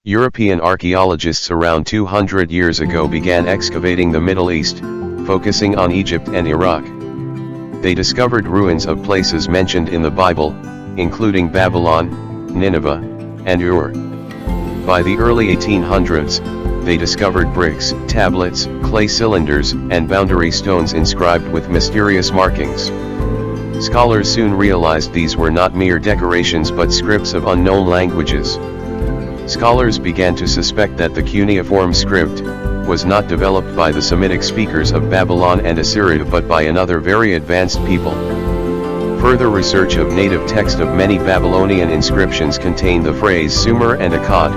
European archaeologists around 200 years ago began excavating the Middle East, focusing on Egypt and Iraq. They discovered ruins of places mentioned in the Bible, including Babylon, Nineveh, and Ur. By the early 1800s, they discovered bricks, tablets, clay cylinders, and boundary stones inscribed with mysterious markings. Scholars soon realized these were not mere decorations but scripts of unknown languages. Scholars began to suspect that the cuneiform script was not developed by the Semitic speakers of Babylon and Assyria but by another very advanced people. Further research of native text of many Babylonian inscriptions contained the phrase Sumer and Akkad,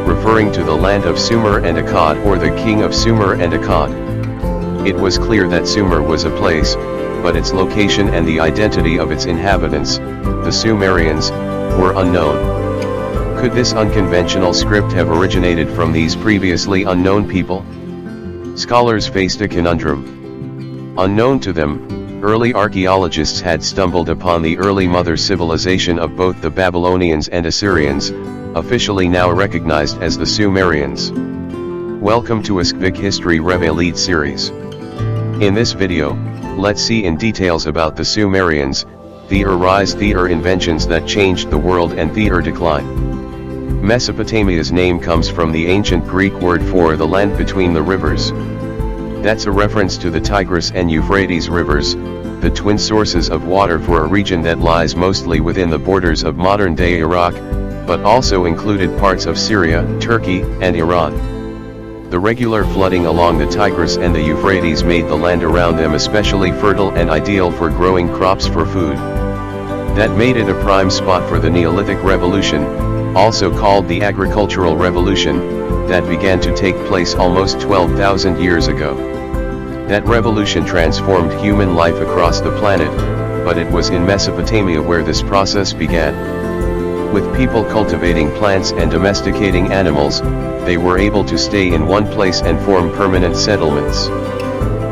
referring to the land of Sumer and Akkad or the king of Sumer and Akkad. It was clear that Sumer was a place, but its location and the identity of its inhabitants, the Sumerians, were unknown. Could this unconventional script have originated from these previously unknown people? Scholars faced a conundrum. Unknown to them, early archaeologists had stumbled upon the early mother civilization of both the Babylonians and Assyrians, officially now recognized as the Sumerians. Welcome to Askvik History Revealed series. In this video, let's see in details about the Sumerians, their rise, their inventions that changed the world and their decline. Mesopotamia's name comes from the ancient Greek word for the land between the rivers. That's a reference to the Tigris and Euphrates rivers, the twin sources of water for a region that lies mostly within the borders of modern-day Iraq, but also included parts of Syria, Turkey, and Iran. The regular flooding along the Tigris and the Euphrates made the land around them especially fertile and ideal for growing crops for food. That made it a prime spot for the Neolithic Revolution, also called the Agricultural Revolution, that began to take place almost 12,000 years ago. That revolution transformed human life across the planet, but it was in Mesopotamia where this process began. With people cultivating plants and domesticating animals, they were able to stay in one place and form permanent settlements.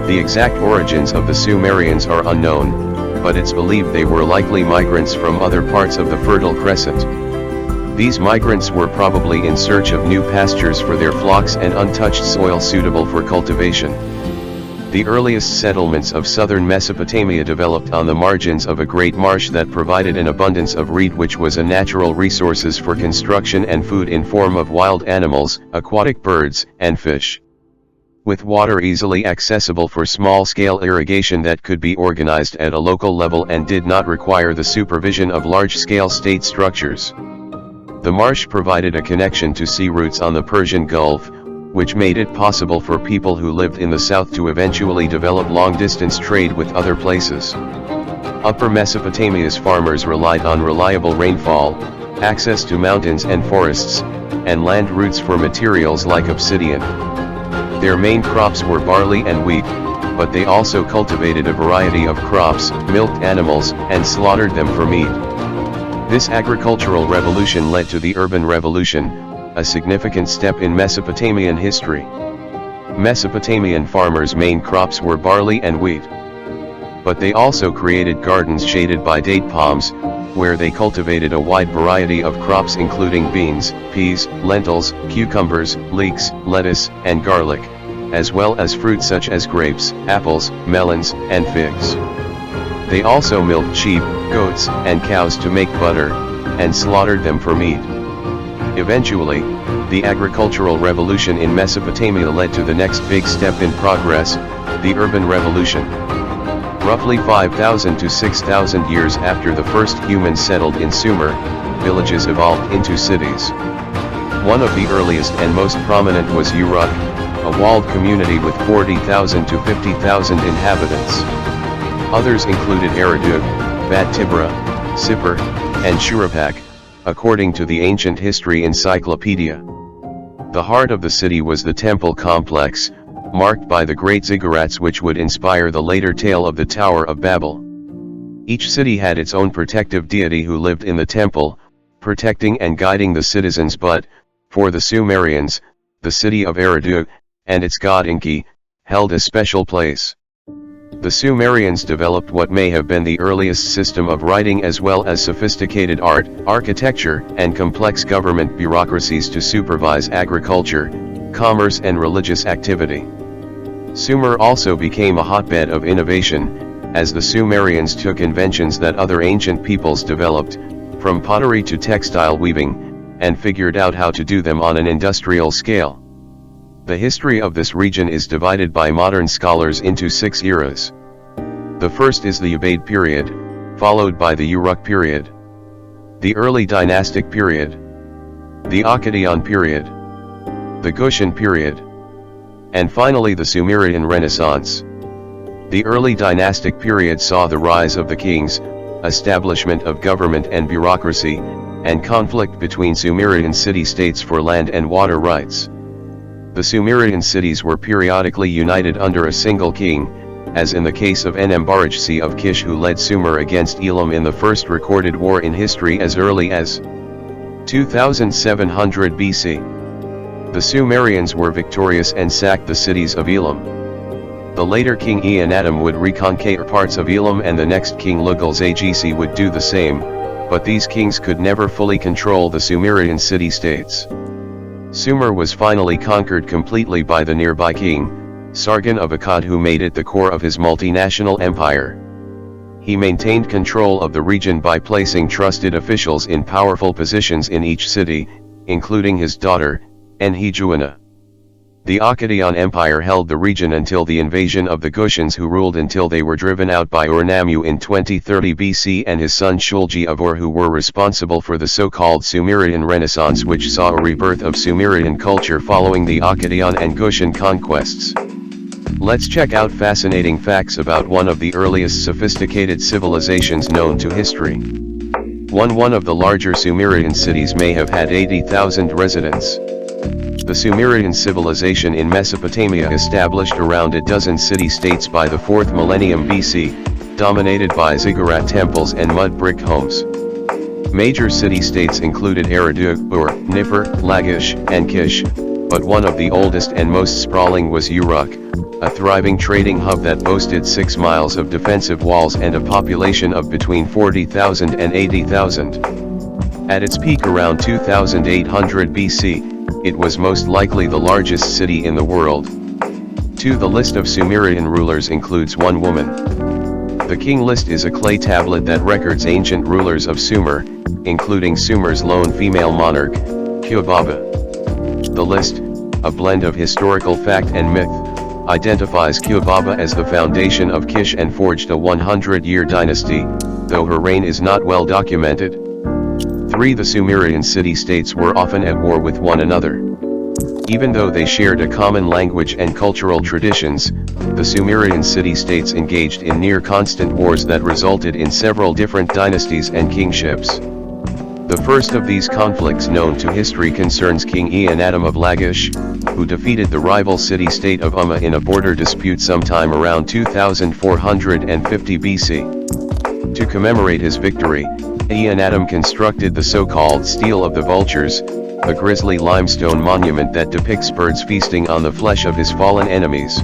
The exact origins of the Sumerians are unknown, but it's believed they were likely migrants from other parts of the Fertile Crescent. These migrants were probably in search of new pastures for their flocks and untouched soil suitable for cultivation. The earliest settlements of southern Mesopotamia developed on the margins of a great marsh that provided an abundance of reed, which was a natural resources for construction and food in form of wild animals, aquatic birds, and fish. With water easily accessible for small-scale irrigation that could be organized at a local level and did not require the supervision of large-scale state structures. The marsh provided a connection to sea routes on the Persian Gulf, which made it possible for people who lived in the south to eventually develop long-distance trade with other places. Upper Mesopotamia's farmers relied on reliable rainfall, access to mountains and forests, and land routes for materials like obsidian. Their main crops were barley and wheat, but they also cultivated a variety of crops, milked animals, and slaughtered them for meat. This agricultural revolution led to the urban revolution, a significant step in Mesopotamian history. Mesopotamian farmers' main crops were barley and wheat. But they also created gardens shaded by date palms, where they cultivated a wide variety of crops including beans, peas, lentils, cucumbers, leeks, lettuce, and garlic, as well as fruit such as grapes, apples, melons, and figs. They also milked sheep, goats, and cows to make butter, and slaughtered them for meat. Eventually, the agricultural revolution in Mesopotamia led to the next big step in progress, the urban revolution. Roughly 5,000 to 6,000 years after the first humans settled in Sumer, villages evolved into cities. One of the earliest and most prominent was Uruk, a walled community with 40,000 to 50,000 inhabitants. Others included Eridu, Bat Tibra, Sippar, and Shurapak, according to the Ancient History Encyclopedia. The heart of the city was the temple complex, marked by the great ziggurats which would inspire the later tale of the Tower of Babel. Each city had its own protective deity who lived in the temple, protecting and guiding the citizens, but, for the Sumerians, the city of Eridu, and its god Enki, held a special place. The Sumerians developed what may have been the earliest system of writing as well as sophisticated art, architecture, and complex government bureaucracies to supervise agriculture, commerce and religious activity. Sumer also became a hotbed of innovation, as the Sumerians took inventions that other ancient peoples developed, from pottery to textile weaving, and figured out how to do them on an industrial scale. The history of this region is divided by modern scholars into 6 eras. The first is the Ubaid period, followed by the Uruk period, the early dynastic period, the Akkadian period, the Kushan period, and finally the Sumerian Renaissance. The early dynastic period saw the rise of the kings, establishment of government and bureaucracy, and conflict between Sumerian city-states for land and water rights. The Sumerian cities were periodically united under a single king, as in the case of Ennembarajse of Kish, who led Sumer against Elam in the first recorded war in history as early as 2700 BC. The Sumerians were victorious and sacked the cities of Elam. The later king Eannatum would reconquer parts of Elam, and the next king Lugalzagese would do the same, but these kings could never fully control the Sumerian city-states. Sumer was finally conquered completely by the nearby king, Sargon of Akkad, who made it the core of his multinational empire. He maintained control of the region by placing trusted officials in powerful positions in each city, including his daughter, Enheduanna. The Akkadian Empire held the region until the invasion of the Kushans, who ruled until they were driven out by Ur-Nammu in 2030 BC, and his son Shulgi of Ur, who were responsible for the so-called Sumerian Renaissance, which saw a rebirth of Sumerian culture following the Akkadian and Kushan conquests. Let's check out fascinating facts about one of the earliest sophisticated civilizations known to history. One of the larger Sumerian cities may have had 80,000 residents. The Sumerian civilization in Mesopotamia established around a dozen city-states by the 4th millennium BC, dominated by ziggurat temples and mud brick homes. Major city-states included Eridu, Ur, Nippur, Lagash, and Kish, but one of the oldest and most sprawling was Uruk, a thriving trading hub that boasted 6 miles of defensive walls and a population of between 40,000 and 80,000. At its peak around 2800 BC, it was most likely the largest city in the world. The list of Sumerian rulers includes one woman. The king list is a clay tablet that records ancient rulers of Sumer, including Sumer's lone female monarch, Qubbaba. The list, a blend of historical fact and myth, identifies Qubbaba as the foundation of Kish and forged a 100-year dynasty, though her reign is not well documented. The Sumerian city-states were often at war with one another. Even though they shared a common language and cultural traditions, the Sumerian city-states engaged in near-constant wars that resulted in several different dynasties and kingships. The first of these conflicts known to history concerns King Eannatum of Lagash, who defeated the rival city-state of Umma in a border dispute sometime around 2450 BC. To commemorate his victory, Eannatum constructed the so-called Stele of the Vultures, a grisly limestone monument that depicts birds feasting on the flesh of his fallen enemies.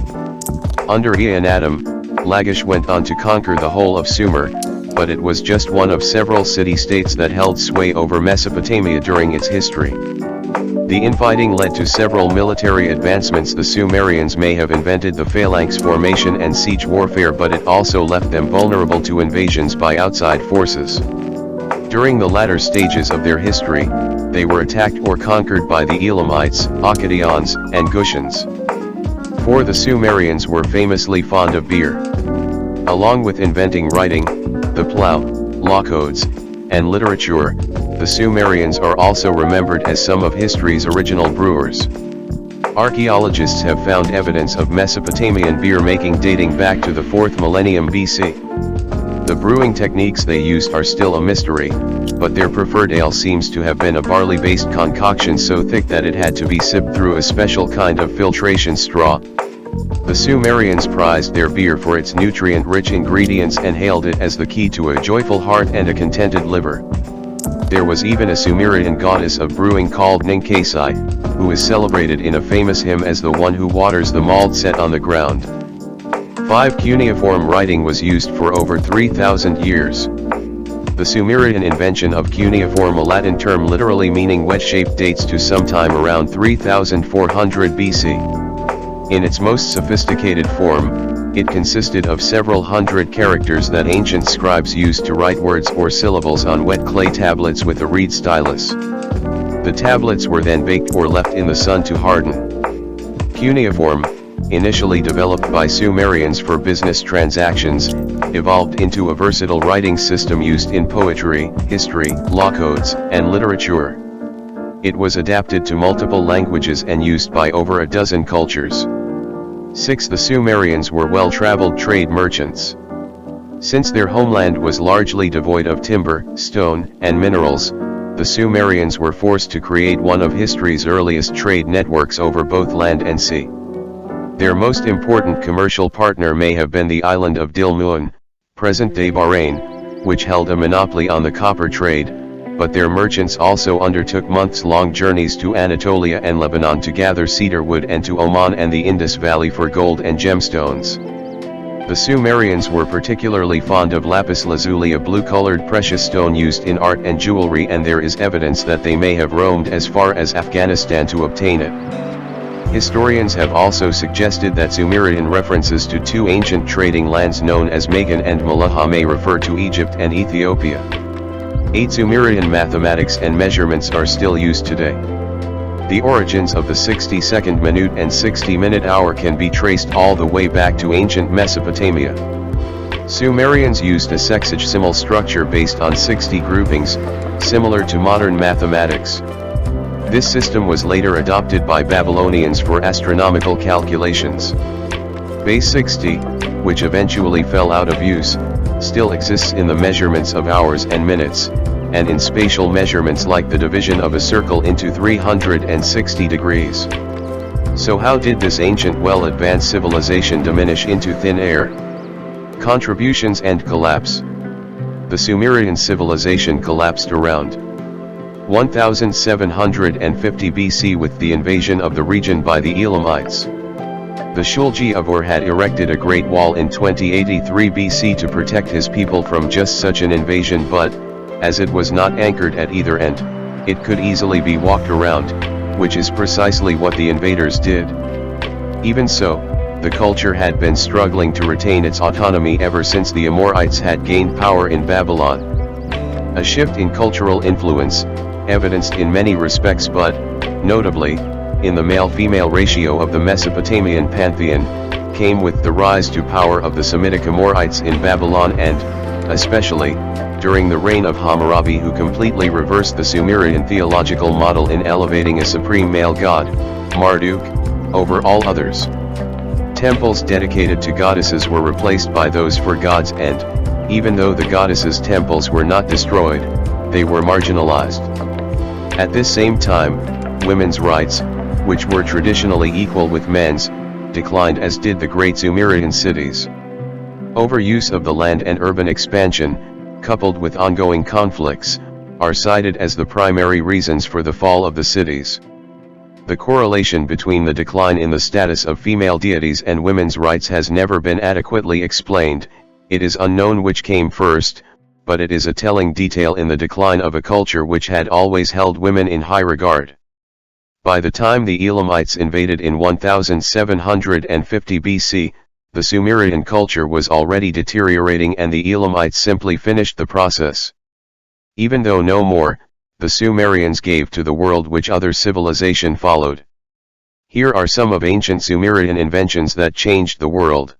Under Eannatum, Lagash went on to conquer the whole of Sumer, but it was just one of several city-states that held sway over Mesopotamia during its history. The infighting led to several military advancements. The Sumerians may have invented the phalanx formation and siege warfare, but it also left them vulnerable to invasions by outside forces. During the latter stages of their history, they were attacked or conquered by the Elamites, Akkadians, and Kushans. The Sumerians were famously fond of beer. Along with inventing writing, the plough, law codes, and literature, the Sumerians are also remembered as some of history's original brewers. Archaeologists have found evidence of Mesopotamian beer making dating back to the 4th millennium BC. The brewing techniques they used are still a mystery, but their preferred ale seems to have been a barley-based concoction so thick that it had to be sipped through a special kind of filtration straw. The Sumerians prized their beer for its nutrient-rich ingredients and hailed it as the key to a joyful heart and a contented liver. There was even a Sumerian goddess of brewing called Ninkasi, who is celebrated in a famous hymn as the one who waters the malt set on the ground. 5. Cuneiform writing was used for over 3,000 years. The Sumerian invention of cuneiform, a Latin term literally meaning wedge-shaped, dates to sometime around 3400 BC. In its most sophisticated form, it consisted of several hundred characters that ancient scribes used to write words or syllables on wet clay tablets with a reed stylus. The tablets were then baked or left in the sun to harden. Cuneiform, initially developed by Sumerians for business transactions, evolved into a versatile writing system used in poetry, history, law codes, and literature. It was adapted to multiple languages and used by over a dozen cultures. 6. The Sumerians were well-traveled trade merchants. Since their homeland was largely devoid of timber, stone, and minerals, the Sumerians were forced to create one of history's earliest trade networks over both land and sea. Their most important commercial partner may have been the island of Dilmun, present-day Bahrain, which held a monopoly on the copper trade, but their merchants also undertook months-long journeys to Anatolia and Lebanon to gather cedar wood, and to Oman and the Indus Valley for gold and gemstones. The Sumerians were particularly fond of lapis lazuli, a blue-colored precious stone used in art and jewelry, and there is evidence that they may have roamed as far as Afghanistan to obtain it. Historians have also suggested that Sumerian references to two ancient trading lands known as Magan and Malaha may refer to Egypt and Ethiopia. 8. Sumerian mathematics and measurements are still used today. The origins of the 60-second minute and 60-minute hour can be traced all the way back to ancient Mesopotamia. Sumerians used a sexagesimal structure based on 60 groupings, similar to modern mathematics. This system was later adopted by Babylonians for astronomical calculations. Base 60, which eventually fell out of use, still exists in the measurements of hours and minutes, and in spatial measurements like the division of a circle into 360 degrees. So how did this ancient well-advanced civilization diminish into thin air? Contributions and collapse. The Sumerian civilization collapsed around 1750 BC with the invasion of the region by the Elamites. The Shulgi of Ur had erected a great wall in 2083 BC to protect his people from just such an invasion, but, as it was not anchored at either end, it could easily be walked around, which is precisely what the invaders did. Even so, the culture had been struggling to retain its autonomy ever since the Amorites had gained power in Babylon. A shift in cultural influence, evidenced in many respects but, notably, in the male-female ratio of the Mesopotamian pantheon, came with the rise to power of the Semitic Amorites in Babylon and, especially, during the reign of Hammurabi, who completely reversed the Sumerian theological model in elevating a supreme male god, Marduk, over all others. Temples dedicated to goddesses were replaced by those for gods, and, even though the goddesses' temples were not destroyed, they were marginalized. At this same time, women's rights, which were traditionally equal with men's, declined, as did the great Sumerian cities. Overuse of the land and urban expansion, coupled with ongoing conflicts, are cited as the primary reasons for the fall of the cities. The correlation between the decline in the status of female deities and women's rights has never been adequately explained. It is unknown which came first, but it is a telling detail in the decline of a culture which had always held women in high regard. By the time the Elamites invaded in 1750 BC, the Sumerian culture was already deteriorating, and the Elamites simply finished the process. Even though no more, the Sumerians gave to the world which other civilization followed. Here are some of ancient Sumerian inventions that changed the world.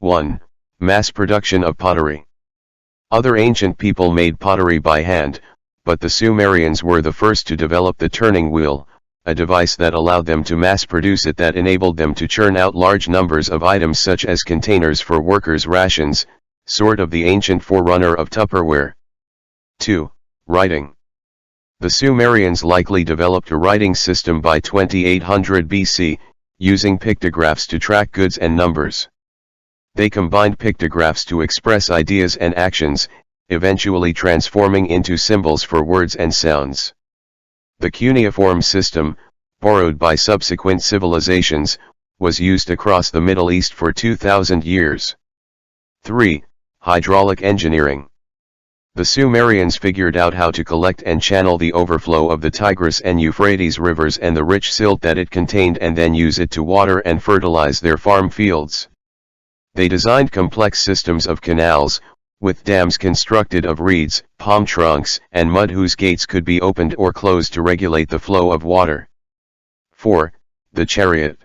1. Mass production of pottery. Other ancient people made pottery by hand, but the Sumerians were the first to develop the turning wheel, a device that allowed them to mass produce it, that enabled them to churn out large numbers of items such as containers for workers' rations, sort of the ancient forerunner of Tupperware. 2. Writing. The Sumerians likely developed a writing system by 2800 BC, using pictographs to track goods and numbers. They combined pictographs to express ideas and actions, eventually transforming into symbols for words and sounds. The cuneiform system, borrowed by subsequent civilizations, was used across the Middle East for 2,000 years. 3. Hydraulic engineering. The Sumerians figured out how to collect and channel the overflow of the Tigris and Euphrates rivers and the rich silt that it contained, and then use it to water and fertilize their farm fields. They designed complex systems of canals, with dams constructed of reeds, palm trunks, and mud whose gates could be opened or closed to regulate the flow of water. 4. The chariot.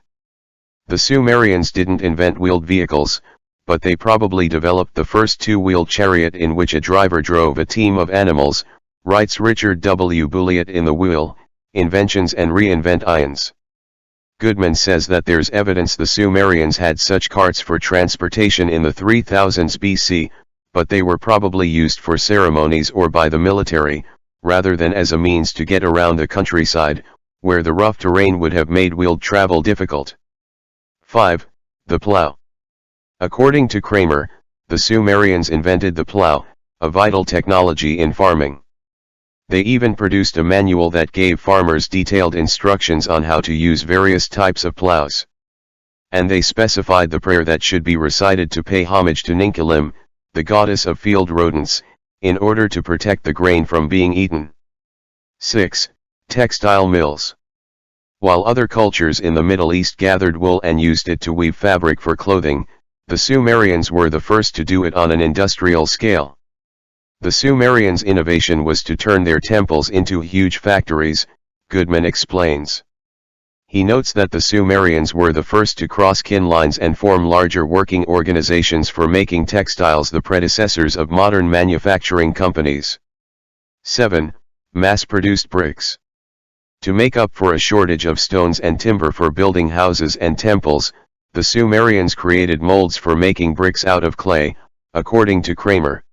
The Sumerians didn't invent wheeled vehicles, but they probably developed the first two-wheeled chariot in which a driver drove a team of animals, writes Richard W. Bulliett in The Wheel, Inventions and Reinvent Ions. Goodman says that there's evidence the Sumerians had such carts for transportation in the 3000s BC, but they were probably used for ceremonies or by the military, rather than as a means to get around the countryside, where the rough terrain would have made wheeled travel difficult. 5. The plow. According to Kramer, the Sumerians invented the plow, a vital technology in farming. They even produced a manual that gave farmers detailed instructions on how to use various types of plows. And they specified the prayer that should be recited to pay homage to Ninkalim, the goddess of field rodents, in order to protect the grain from being eaten. 6. Textile mills. While other cultures in the Middle East gathered wool and used it to weave fabric for clothing, the Sumerians were the first to do it on an industrial scale. The Sumerians' innovation was to turn their temples into huge factories, Goodman explains. He notes that the Sumerians were the first to cross kin lines and form larger working organizations for making textiles, the predecessors of modern manufacturing companies. 7. Mass-produced bricks. To make up for a shortage of stones and timber for building houses and temples, the Sumerians created molds for making bricks out of clay, according to Kramer.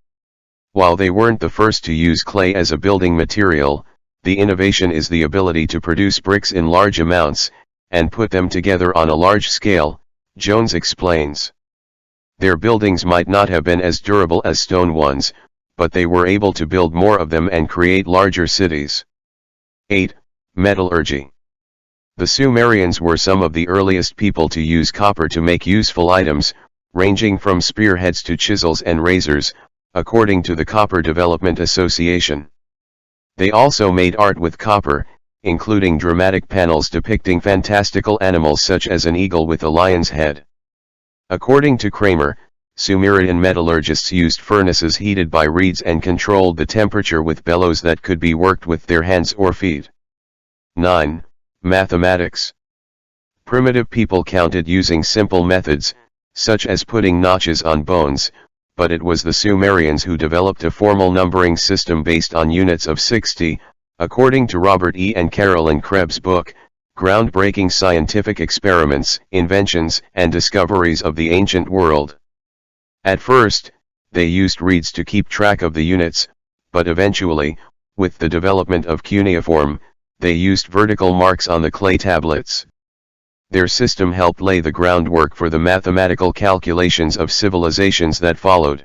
While they weren't the first to use clay as a building material, the innovation is the ability to produce bricks in large amounts, and put them together on a large scale, Jones explains. Their buildings might not have been as durable as stone ones, but they were able to build more of them and create larger cities. 8. Metallurgy. The Sumerians were some of the earliest people to use copper to make useful items, ranging from spearheads to chisels and razors, according to the Copper Development Association. They also made art with copper, including dramatic panels depicting fantastical animals such as an eagle with a lion's head. According to Kramer, Sumerian metallurgists used furnaces heated by reeds and controlled the temperature with bellows that could be worked with their hands or feet. 9. Mathematics. Primitive people counted using simple methods, such as putting notches on bones, but it was the Sumerians who developed a formal numbering system based on units of 60, according to Robert E. and Carolyn Krebs' book, Groundbreaking Scientific Experiments, Inventions, and Discoveries of the Ancient World. At first, they used reeds to keep track of the units, but eventually, with the development of cuneiform, they used vertical marks on the clay tablets. Their system helped lay the groundwork for the mathematical calculations of civilizations that followed.